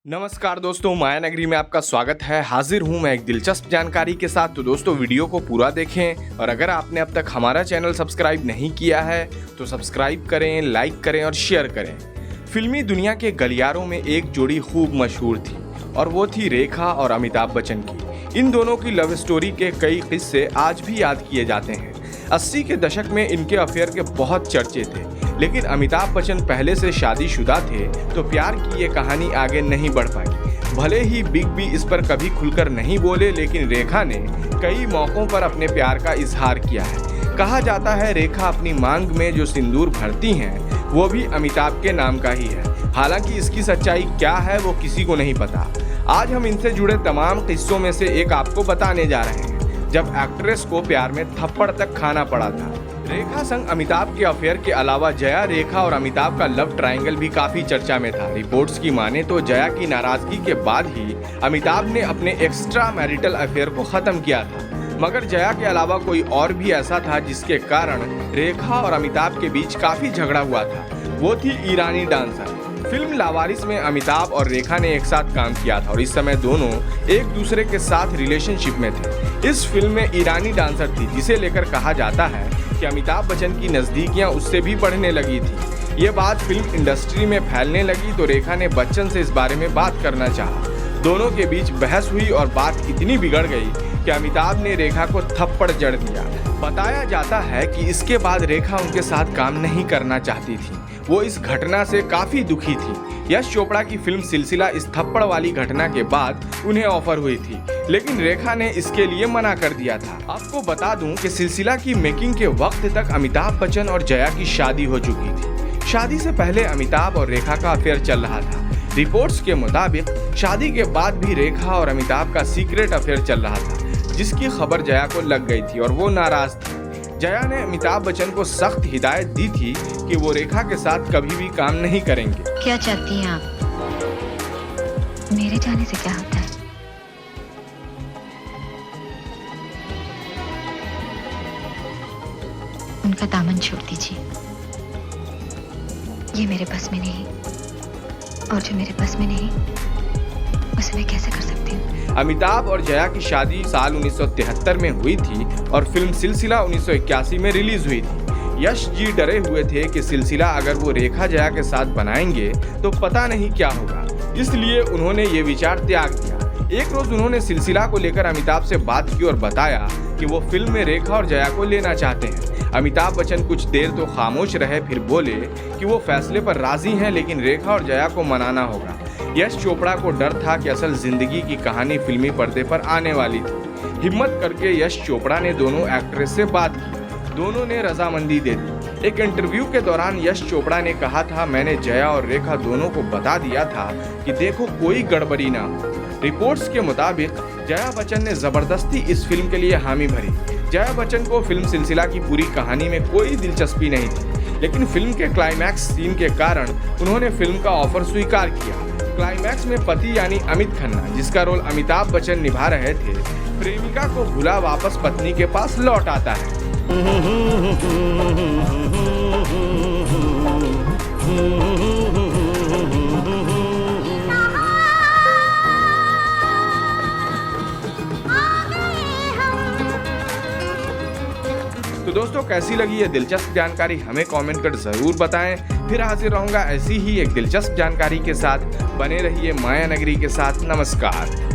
नमस्कार दोस्तों, माया नगरी में आपका स्वागत है। हाजिर हूं मैं एक दिलचस्प जानकारी के साथ। तो दोस्तों वीडियो को पूरा देखें और अगर आपने अब तक हमारा चैनल सब्सक्राइब नहीं किया है तो सब्सक्राइब करें, लाइक करें और शेयर करें। फिल्मी दुनिया के गलियारों में एक जोड़ी खूब मशहूर थी और वो थी रेखा और अमिताभ बच्चन की। इन दोनों की लव स्टोरी के कई किस्से आज भी याद किए जाते हैं। 80 के दशक में इनके अफेयर के बहुत चर्चे थे, लेकिन अमिताभ बच्चन पहले से शादीशुदा थे तो प्यार की ये कहानी आगे नहीं बढ़ पाई। भले ही बिग बी इस पर कभी खुलकर नहीं बोले, लेकिन रेखा ने कई मौकों पर अपने प्यार का इजहार किया है। कहा जाता है रेखा अपनी मांग में जो सिंदूर भरती हैं वो भी अमिताभ के नाम का ही है। हालांकि इसकी सच्चाई क्या है वो किसी को नहीं पता। आज हम इनसे जुड़े तमाम किस्सों में से एक आपको बताने जा रहे हैं, जब एक्ट्रेस को प्यार में थप्पड़ तक खाना पड़ा था। रेखा संग अमिताभ के अफेयर के अलावा जया, रेखा और अमिताभ का लव ट्रायंगल भी काफी चर्चा में था। रिपोर्ट्स की माने तो जया की नाराजगी के बाद ही अमिताभ ने अपने एक्स्ट्रा मैरिटल अफेयर को खत्म किया था, मगर जया के अलावा कोई और भी ऐसा था जिसके कारण रेखा और अमिताभ के बीच काफी झगड़ा हुआ था। वो थी ईरानी डांसर। फिल्म लावारिस में अमिताभ और रेखा ने एक साथ काम किया था और इस समय दोनों एक दूसरे के साथ रिलेशनशिप में थे। इस फिल्म में ईरानी डांसर थी जिसे लेकर कहा जाता है कि अमिताभ बच्चन की नज़दीकियां उससे भी बढ़ने लगी थी। ये बात फिल्म इंडस्ट्री में फैलने लगी तो रेखा ने बच्चन से इस बारे में बात करना चाहा। दोनों के बीच बहस हुई और बात इतनी बिगड़ गई कि अमिताभ ने रेखा को थप्पड़ जड़ दिया। बताया जाता है कि इसके बाद रेखा उनके साथ काम नहीं करना चाहती थी। वो इस घटना से काफी दुखी थी। यश चोपड़ा की फिल्म सिलसिला इस थप्पड़ वाली घटना के बाद उन्हें ऑफर हुई थी, लेकिन रेखा ने इसके लिए मना कर दिया था। आपको बता दूं कि सिलसिला की मेकिंग के वक्त तक अमिताभ बच्चन और जया की शादी हो चुकी थी। शादी से पहले अमिताभ और रेखा का अफेयर चल रहा था। रिपोर्ट्स के मुताबिक शादी के बाद भी रेखा और अमिताभ का सीक्रेट अफेयर चल रहा था, जिसकी खबर जया को लग गई थी और वो नाराज थी। जया ने अमिताभ बच्चन को सख्त हिदायत दी थी कि वो रेखा के साथ कभी भी काम नहीं करेंगे। क्या चाहती हैं आप? मेरे जाने से क्या होता है? उनका दामन छोड़ दीजिए। ये मेरे बस में नहीं, और जो मेरे बस में नहीं उसे मैं कैसे कर सकती हूँ? अमिताभ और जया की शादी साल 1973 में हुई थी और फिल्म सिलसिला 1981 में रिलीज हुई थी। यश जी डरे हुए थे कि सिलसिला अगर वो रेखा जया के साथ बनाएंगे तो पता नहीं क्या होगा, इसलिए उन्होंने ये विचार त्याग दिया। एक रोज उन्होंने सिलसिला को लेकर अमिताभ से बात की और बताया कि वो फिल्म में रेखा और जया को लेना चाहते हैं। अमिताभ बच्चन कुछ देर तो खामोश रहे, फिर बोले कि वो फैसले पर राजी हैं, लेकिन रेखा और जया को मनाना होगा। यश चोपड़ा को डर था कि असल जिंदगी की कहानी फिल्मी पर्दे पर आने वाली थी। हिम्मत करके यश चोपड़ा ने दोनों एक्ट्रेस से बात की। दोनों ने रजामंदी दे दी। एक इंटरव्यू के दौरान यश चोपड़ा ने कहा था, मैंने जया और रेखा दोनों को बता दिया था कि देखो कोई गड़बड़ी ना हो। रिपोर्ट्स के मुताबिक जया बच्चन ने जबरदस्ती इस फिल्म के लिए हामी भरी। जया बच्चन को फिल्म सिलसिला की पूरी कहानी में कोई दिलचस्पी नहीं थी, लेकिन फिल्म के क्लाइमैक्स सीन के कारण उन्होंने फिल्म का ऑफर स्वीकार किया। क्लाइमैक्स में पति यानी अमित खन्ना, जिसका रोल अमिताभ बच्चन निभा रहे थे, प्रेमिका को भुला वापस पत्नी के पास लौट आता है। तो दोस्तों कैसी लगी ये दिलचस्प जानकारी हमें कमेंट कर जरूर बताएं। फिर हाजिर रहूंगा ऐसी ही एक दिलचस्प जानकारी के साथ। बने रहिए माया नगरी के साथ। नमस्कार।